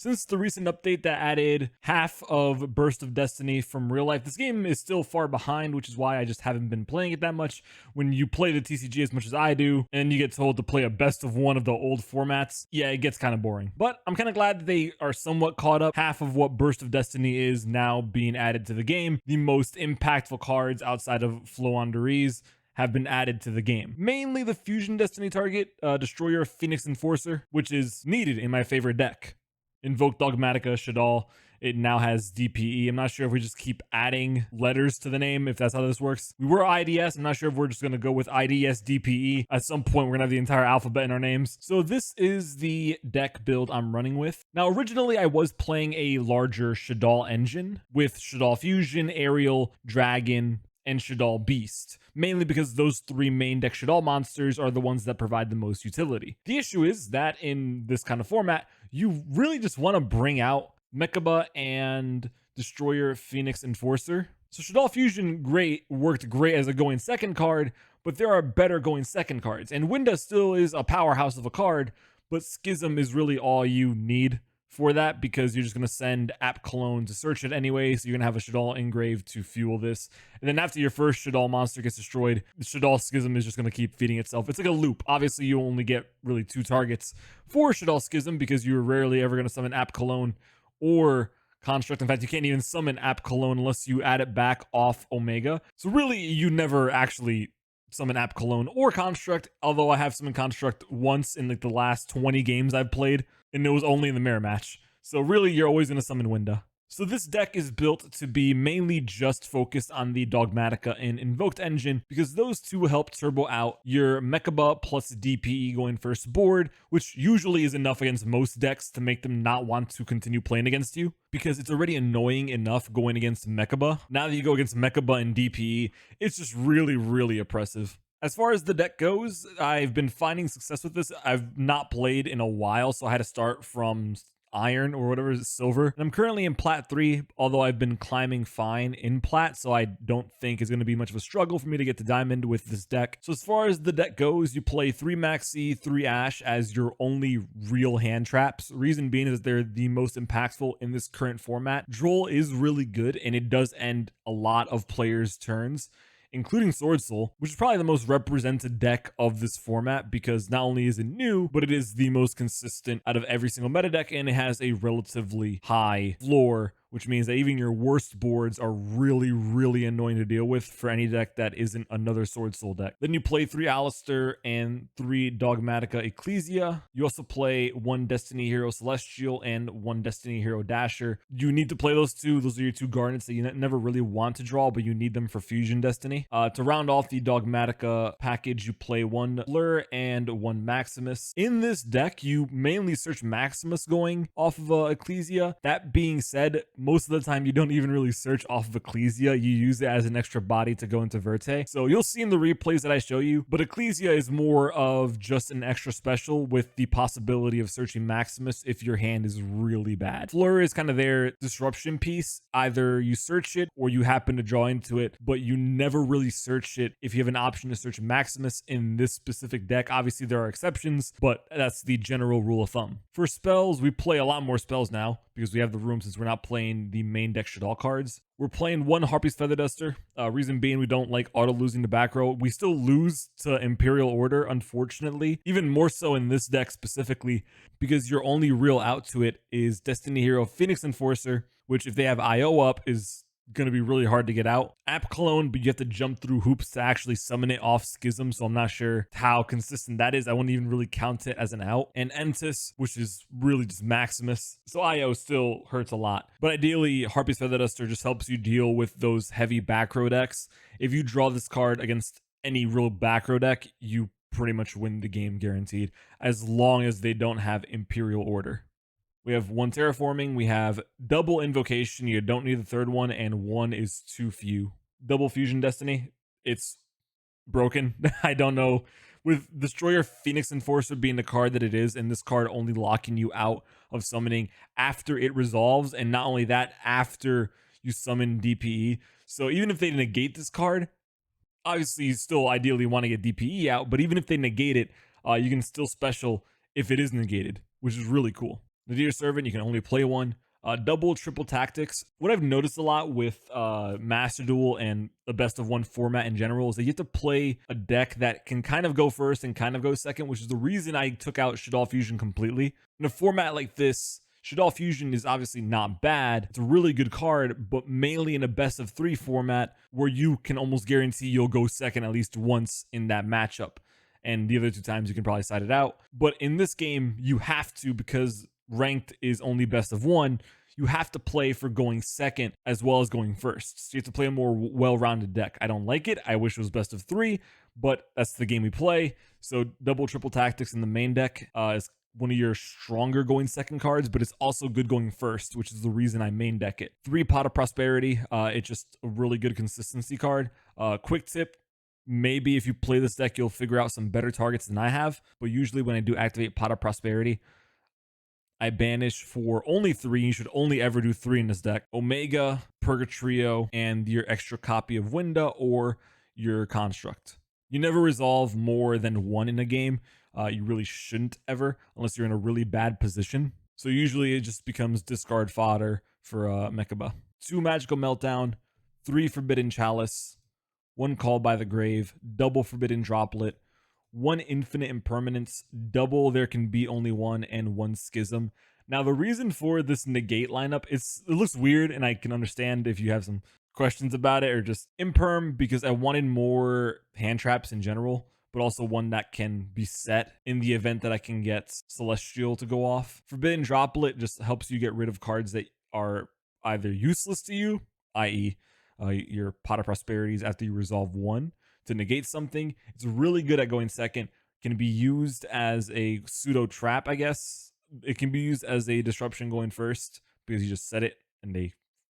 Since the recent update that added half of Burst of Destiny from real life, this game is still far behind, which is why I just haven't been playing it that much. When you play the TCG as much as I do, and you get told to play a best of one of the old formats, yeah, it gets kind of boring. But I'm kind of glad that they are somewhat caught up. Half of what Burst of Destiny is now being added to the game. The most impactful cards outside of Floowandereeze have been added to the game. Mainly the Fusion Destiny target, Destroyer, Phoenix Enforcer, which is needed in my favorite deck. Invoked Dogmatika, Shaddoll. It now has DPE. I'm not sure if we just keep adding letters to the name, if that's how this works. We were IDS. I'm not sure if we're just going to go with IDS DPE. At some point, we're going to have the entire alphabet in our names. So this is the deck build I'm running with. Now, originally, I was playing a larger Shaddoll engine with Shaddoll Fusion, Aerial, Dragon, and Shaddoll Beast, mainly because those three main deck Shaddoll monsters are the ones that provide the most utility. The issue is that in this kind of format, you really just want to bring out Mechaba and Destroyer, Phoenix Enforcer. So Shaddoll Fusion worked great as a going second card, but there are better going second cards. And Winda still is a powerhouse of a card, but Schism is really all you need for that, because you're just going to send App Cologne to search it anyway, so you're going to have a Shaddoll Engrave to fuel this. And then after your first Shaddoll monster gets destroyed, the Shaddoll Schism is just going to keep feeding itself. It's like a loop. Obviously, you only get really 2 targets for Shaddoll Schism because you're rarely ever going to summon App Cologne or Construct. In fact, you can't even summon App Cologne unless you add it back off Omega. So really, you never actually summon App Cologne or Construct, although I have summoned Construct once in like the last 20 games I've played, and it was only in the mirror match. So really, you're always going to summon Winda. So this deck is built to be mainly just focused on the Dogmatika and Invoked engine, because those two help turbo out your Mechaba plus DPE going first board, which usually is enough against most decks to make them not want to continue playing against you, because it's already annoying enough going against Mechaba. Now that you go against Mechaba and DPE, it's just really, really oppressive. As far as the deck goes, I've been finding success with this. I've not played in a while, so I had to start from iron or whatever is silver, and I'm currently in plat 3, although I've been climbing fine in plat, so I don't think it's going to be much of a struggle for me to get to diamond with this deck. So as far as the deck goes, you play 3 Maxi, 3 Ash as your only real hand traps. Reason being is they're the most impactful in this current format. Droll is really good, and it does end a lot of players' turns, including Sword Soul, which is probably the most represented deck of this format, because not only is it new, but it is the most consistent out of every single meta deck, and it has a relatively high floor, which means that even your worst boards are really, really annoying to deal with for any deck that isn't another Sword Soul deck. Then you play 3 Alistair and 3 Dogmatika Ecclesia. You also play 1 Destiny Hero Celestial and 1 Destiny Hero Dasher. You need to play those two. Those are your 2 Garnets that you never really want to draw, but you need them for Fusion Destiny. To round off the Dogmatika package, you play 1 Blur and 1 Maximus. In this deck, you mainly search Maximus going off of Ecclesia. That being said, most of the time you don't even really search off of Ecclesia. You use it as an extra body to go into Verte. So you'll see in the replays that I show you, but Ecclesia is more of just an extra special with the possibility of searching Maximus if your hand is really bad. Fleur is kind of their disruption piece. Either you search it or you happen to draw into it, but you never really search it if you have an option to search Maximus in this specific deck. Obviously there are exceptions, but that's the general rule of thumb. For spells, we play a lot more spells now because we have the room, since we're not playing the main deck Shaddoll cards. We're playing 1 Harpy's Feather Duster. Reason being, we don't like auto losing the back row. We still lose to Imperial Order, unfortunately. Even more so in this deck specifically, because your only real out to it is Destiny Hero Phoenix Enforcer, which if they have IO up is going to be really hard to get out. App Cologne, but you have to jump through hoops to actually summon it off Schism, so I'm not sure how consistent that is. I wouldn't even really count it as an out. And Entis, which is really just Maximus, so IO still hurts a lot. But ideally, Harpy's Feather Duster just helps you deal with those heavy back row decks. If you draw this card against any real back row deck, you pretty much win the game guaranteed, as long as they don't have Imperial Order. We have 1 Terraforming, we have double Invocation, you don't need the 3rd one, and 1 is too few. Double Fusion Destiny, it's broken. I don't know. With Destroyer Phoenix Enforcer being the card that it is, and this card only locking you out of summoning after it resolves, and not only that, after you summon DPE. So even if they negate this card, obviously you still ideally want to get DPE out, but even if they negate it, you can still special if it is negated, which is really cool. Nadir Servant, you can only play one. Double, triple tactics. What I've noticed a lot with Master Duel and the best of one format in general is that you have to play a deck that can kind of go first and kind of go second, which is the reason I took out Shaddoll Fusion completely. In a format like this, Shaddoll Fusion is obviously not bad. It's a really good card, but mainly in a best of 3 format where you can almost guarantee you'll go second at least once in that matchup. And the other 2 times you can probably side it out. But in this game, you have to, because ranked is only best of 1, you have to play for going second as well as going first. So you have to play a more well-rounded deck. I don't like it. I wish it was best of 3, but that's the game we play. So double, triple tactics in the main deck is one of your stronger going second cards, but it's also good going first, which is the reason I main deck it. 3 Pot of Prosperity. It's just a really good consistency card. Quick tip. Maybe if you play this deck, you'll figure out some better targets than I have. But usually when I do activate Pot of Prosperity, I banish for only 3. You should only ever do 3 in this deck. Omega, Purgatrio, and your extra copy of Winda or your Construct. You never resolve more than 1 in a game. You really shouldn't ever, unless you're in a really bad position. So usually it just becomes discard fodder for Mechaba. 2 Magical Meltdown, 3 Forbidden Chalice, 1 Call by the Grave, double Forbidden Droplet, 1 Infinite Impermanence, double There Can Be Only One, and 1 Schism. Now, the reason for this negate lineup, it looks weird, and I can understand if you have some questions about it, or just imperm, because I wanted more hand traps in general, but also one that can be set in the event that I can get Celestial to go off. Forbidden Droplet just helps you get rid of cards that are either useless to you, i.e., your Pot of Prosperities after you resolve 1 to negate something. It's really good at going second. Can be used as a pseudo trap, I guess. It can be used as a disruption going first because you just set it and they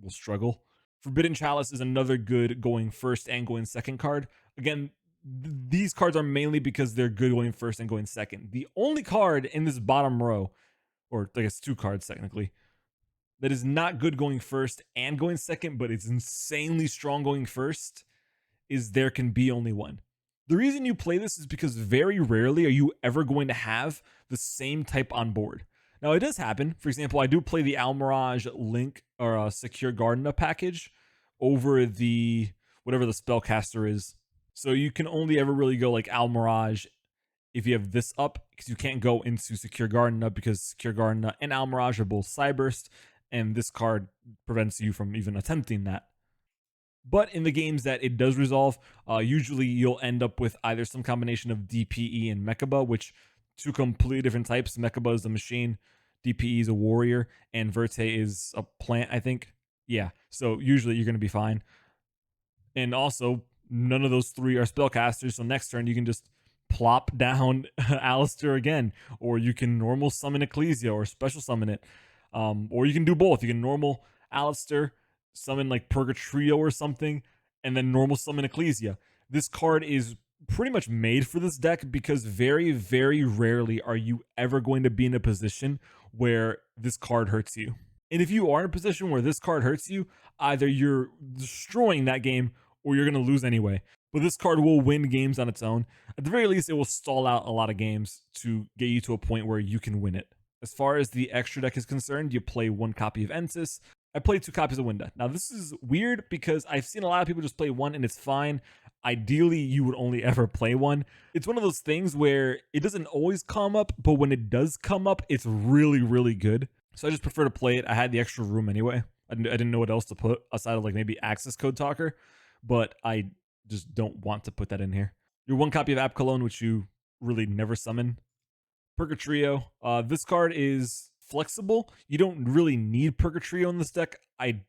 will struggle. Forbidden Chalice is another good going first and going second card. Again, these cards are mainly because they're good going first and going second. The only card in this bottom row, or I guess 2 cards technically, that is not good going first and going second, but it's insanely strong going first, is There Can Be Only One. The reason you play this is because very rarely are you ever going to have the same type on board. Now, it does happen. For example, I do play the Almirage Link or Secure Gardena package over the whatever the spellcaster is. So you can only ever really go like Almirage if you have this up, because you can't go into Secure Gardena because Secure Gardena and Almirage are both Cyburst, and this card prevents you from even attempting that. But in the games that it does resolve, usually you'll end up with either some combination of DPE and Mechaba, which 2 completely different types. Mechaba is a machine, DPE is a warrior, and Verte is a plant, I think. Yeah, so usually you're going to be fine. And also, none of those 3 are spellcasters, so next turn you can just plop down Alistair again, or you can normal summon Ecclesia or special summon it. Or you can do both. You can normal Alistair, summon like Purgatrio or something, and then normal summon Ecclesia. This card is pretty much made for this deck because very, very rarely are you ever going to be in a position where this card hurts you. And if you are in a position where this card hurts you, either you're destroying that game or you're going to lose anyway. But this card will win games on its own. At the very least, it will stall out a lot of games to get you to a point where you can win it. As far as the extra deck is concerned, you play 1 copy of Ensis. I play 2 copies of Winda. Now, this is weird because I've seen a lot of people just play 1 and it's fine. Ideally, you would only ever play 1. It's one of those things where it doesn't always come up, but when it does come up, it's really, really good. So I just prefer to play it. I had the extra room anyway. I didn't know what else to put aside of like maybe Access Code Talker, but I just don't want to put that in here. Your 1 copy of App Cologne, which you really never summon. Purgatrio. This card is flexible. You don't really need Purgatrio in this deck. I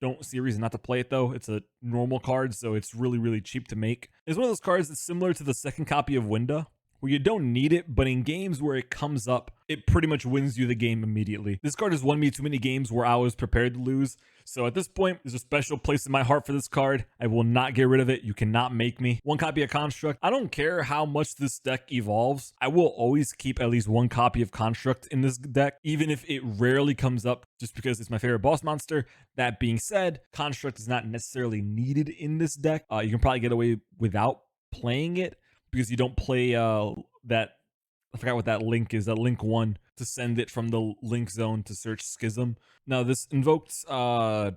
don't see a reason not to play it though. It's a normal card, so it's really, really cheap to make. It's one of those cards that's similar to the 2nd copy of Winda, where you don't need it, but in games where it comes up, it pretty much wins you the game immediately. This card has won me too many games where I was prepared to lose. So at this point, there's a special place in my heart for this card. I will not get rid of it. You cannot make me. 1 copy of Construct. I don't care how much this deck evolves. I will always keep at least 1 copy of Construct in this deck, even if it rarely comes up just because it's my favorite boss monster. That being said, Construct is not necessarily needed in this deck. You can probably get away without playing it because you don't play that, I forgot what that link is, that link 1 to send it from the link zone to search Schism. Now this invoked, I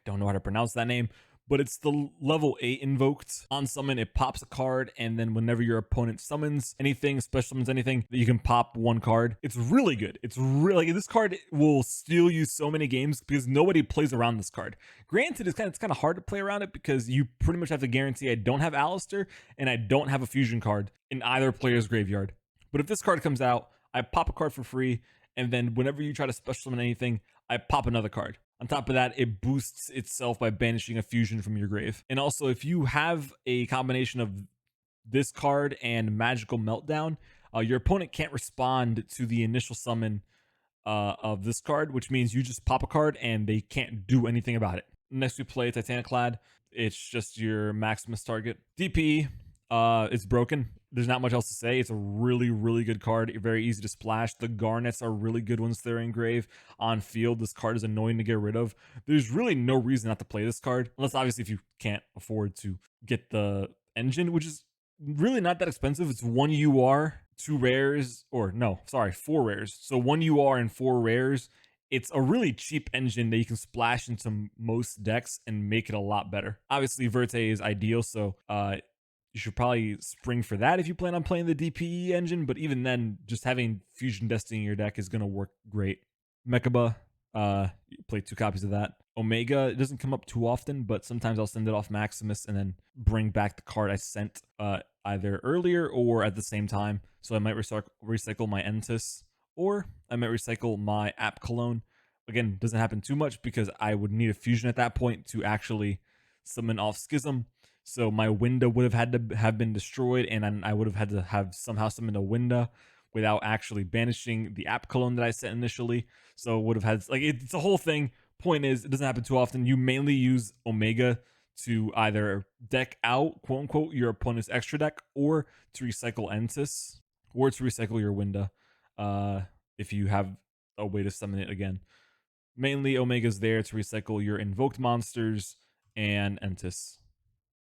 don't know how to pronounce that name, but it's the level 8 invoked. On summon, it pops a card, and then whenever your opponent summons anything, special summons anything, you can pop one card. It's really good. It's really, this card will steal you so many games because nobody plays around this card. Granted, it's kind of hard to play around it because you pretty much have to guarantee I don't have Alistair and I don't have a fusion card in either player's graveyard. But if this card comes out, I pop a card for free, and then whenever you try to special summon anything, I pop another card. On top of that, it boosts itself by banishing a fusion from your grave. And also, if you have a combination of this card and Magical Meltdown, your opponent can't respond to the initial summon of this card, which means you just pop a card and they can't do anything about it. Next, we play Titaniclad. It's just your Maximus target. DP, it's broken. There's not much else to say. It's a really, really good card. Very easy to splash. The Garnets are really good once they're in grave. On field, this card is annoying to get rid of. There's really no reason not to play this card, unless obviously if you can't afford to get the engine, which is really not that expensive. It's 1 UR, 2 rares, or no, sorry, 4 rares. So 1 UR and 4 rares. It's a really cheap engine that you can splash into most decks and make it a lot better. Obviously, Verte is ideal, so you should probably spring for that if you plan on playing the DPE engine, but even then, just having Fusion Destiny in your deck is going to work great. Mechaba, you play 2 copies of that. Omega, it doesn't come up too often, but sometimes I'll send it off Maximus and then bring back the card I sent either earlier or at the same time. So I might recycle my Entis, or I might recycle my App Cologne. Again, doesn't happen too much because I would need a fusion at that point to actually summon off Schism. So my Winda would have had to have been destroyed, and I would have had to have somehow summoned a Winda without actually banishing the App Cologne that I sent initially. So it would have had, like, it's a whole thing. Point is, it doesn't happen too often. You mainly use Omega to either deck out, quote unquote, your opponent's extra deck, or to recycle Entis, or to recycle your Winda if you have a way to summon it again. Mainly, Omega's there to recycle your invoked monsters and Entis.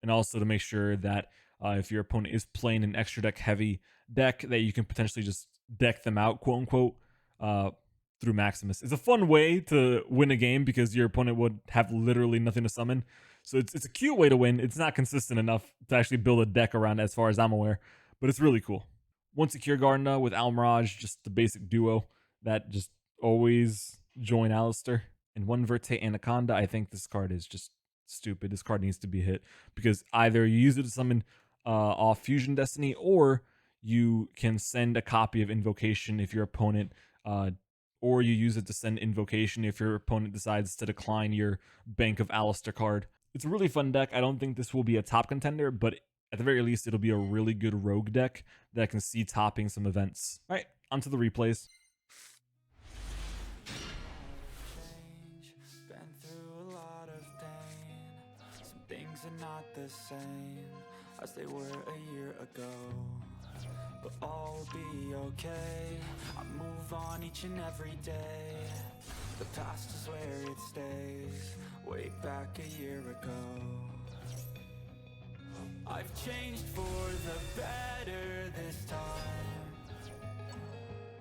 And also to make sure that if your opponent is playing an extra deck heavy deck, that you can potentially just deck them out, quote unquote, through Maximus. It's a fun way to win a game because your opponent would have literally nothing to summon. So it's a cute way to win. It's not consistent enough to actually build a deck around it as far as I'm aware, but it's really cool. One Secure Gardener with Almirage, just the basic duo that just always join Alistair. And one Verte Anaconda. I think this card is just stupid. This card needs to be hit because either you use it to summon off Fusion Destiny, or you can send a copy of Invocation if your opponent, or you use it to send Invocation if your opponent decides to decline your Bank of Alistair card. It's a really fun deck. I don't think this will be a top contender, but at the very least, it'll be a really good rogue deck that can see topping some events. All right, onto the replays. Things are not the same as they were a year ago, but all will be okay. I move on each and every day. The past is where it stays, way back a year ago. I've changed for the better this time.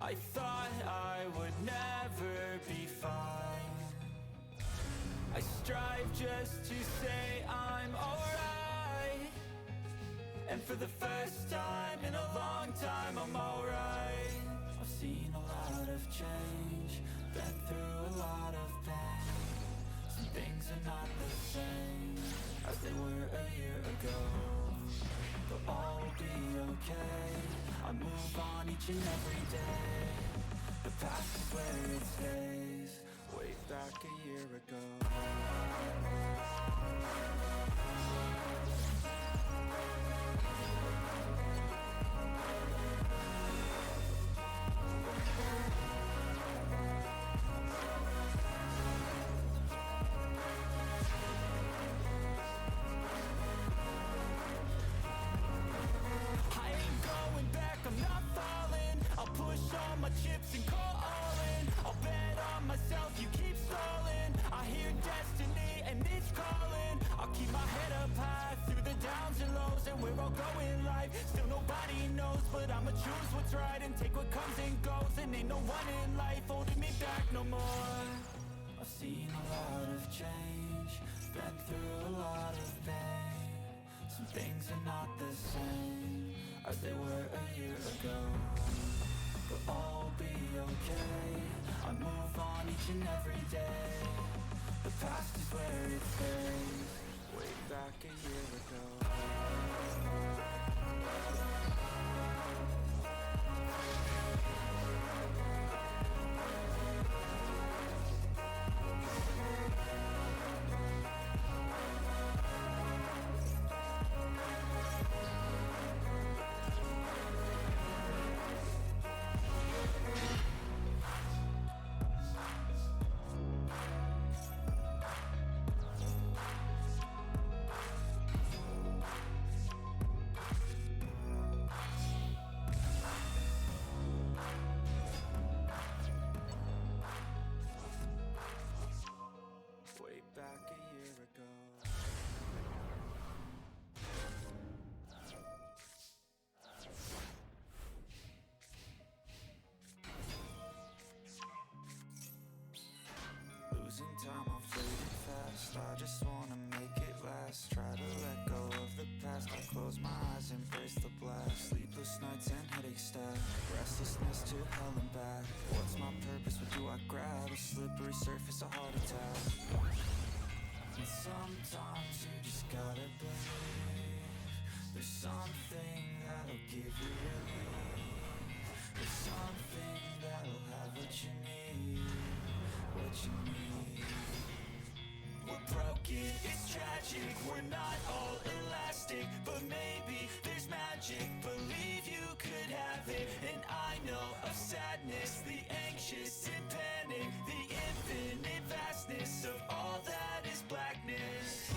I thought I would never be fine. I strive just to say I'm alright, and for the first time in a long time I'm alright. I've seen a lot of change, been through a lot of pain. Some things are not the same as they were a year ago, but all will be okay. I move on each and every day. The past is where it stays, way back a year ago. I ain't going back, I'm not falling. I'll push all my chips and call all in. I'll bet on and where I'll go in life. Still nobody knows, but I'ma choose what's right and take what comes and goes. And ain't no one in life holding me back no more. I've seen a lot of change, been through a lot of pain. Some things are not the same as they were a year ago, but all will be okay. I move on each and every day. The past is where it stays. Way back a year ago. Way back a year ago. Losing time, I'm fading fast. I just wanna make it last. Try to let go of the past. I close my eyes, embrace the blast. Sleepless nights and headaches stack. Restlessness to hell and back. What's my purpose? What do I grab? A slippery surface, a heart attack. And sometimes you just gotta believe there's something that'll give you relief. There's something that'll have what you need. What you need. We're broken, it's tragic. We're not all elastic, but maybe there's magic. Believe you could have it. And I know of sadness, the anxious and panic, the infinite vastness of all that is blackness.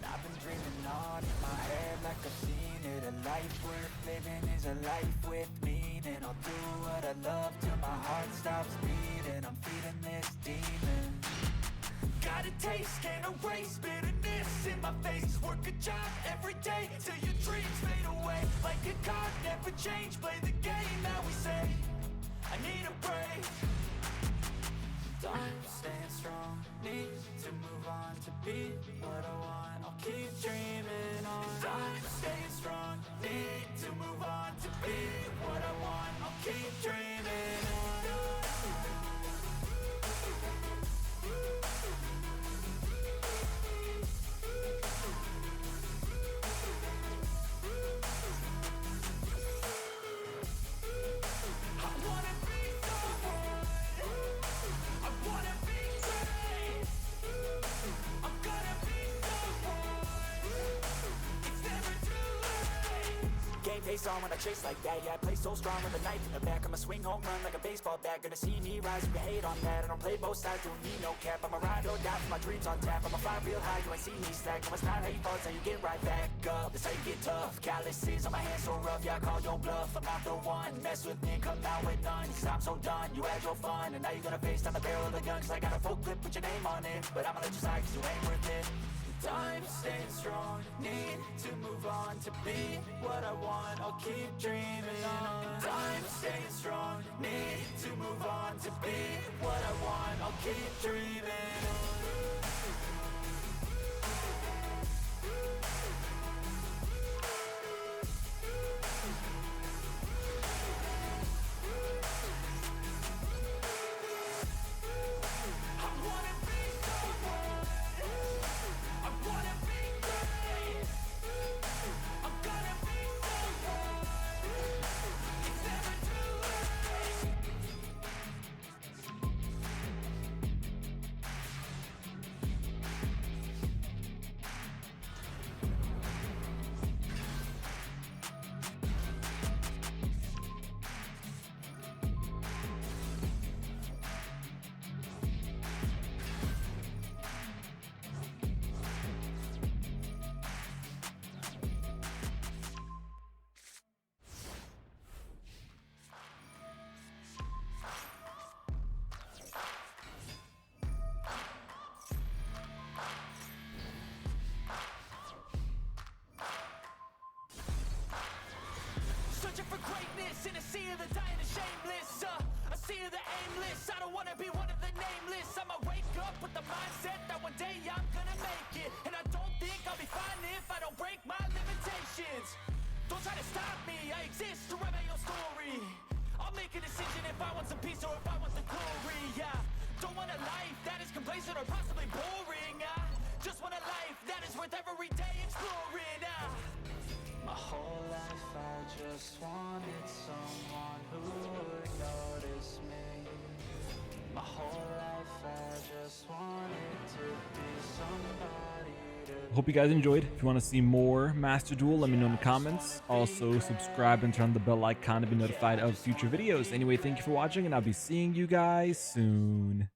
I've been dreaming on in my head like I've seen it. A life worth living is a life with meaning. I'll do what I love till my heart stops beating. I'm feeding this demon. Got a taste, can't erase bitterness in my face. Work a job every day till your dreams fade away. Like a card, never change, play the game that we say. I need a break. I'm staying strong, need to move on to be what I want. I'll keep dreaming on. I'm staying strong, need to move on to be what I want. I'll keep dreaming on. face on when I chase like that. Yeah, I play so strong with a knife in the back. I'ma swing home run like a baseball bat. Gonna see me rise, you can hate on that. I don't play both sides, don't need no cap. I'ma ride or die for my dreams on tap. I'ma fly real high, you ain't see me slack. No, it's not how you fall, it's how you get right back up. That's how you get tough. Calluses on my hands so rough, yeah, I call your bluff. I'm not the one, mess with me, come out with none. Cause I'm so done, you had your fun. And now you're gonna face down the barrel of the gun. Cause I got a full clip, put your name on it. But I'ma let you slide cause you ain't worth it. Time staying strong, need to move on to be what I want, I'll keep dreaming on. Time staying strong, need to move on to be what I want, I'll keep dreaming on. Searching for greatness in a sea of the dying and shameless, a sea of the aimless. I don't wanna be one of the nameless. I'ma wake up with the mindset that one day I'm gonna make it. And I don't think I'll be fine if I don't break my limitations. Don't try to stop me, I exist to write my own story. I'll make a decision if I want some peace or if I want the glory. Yeah, don't want a life that is complacent or possibly boring. I just want a life that is worth every day exploring. My whole life I just wanted someone who would notice me. My whole life I just wanted to be somebody to... Hope you guys enjoyed. If you want to see more Master Duel, let me know in the comments. Also, subscribe and turn on the bell icon to be notified of future videos. Anyway, thank you for watching, and I'll be seeing you guys soon.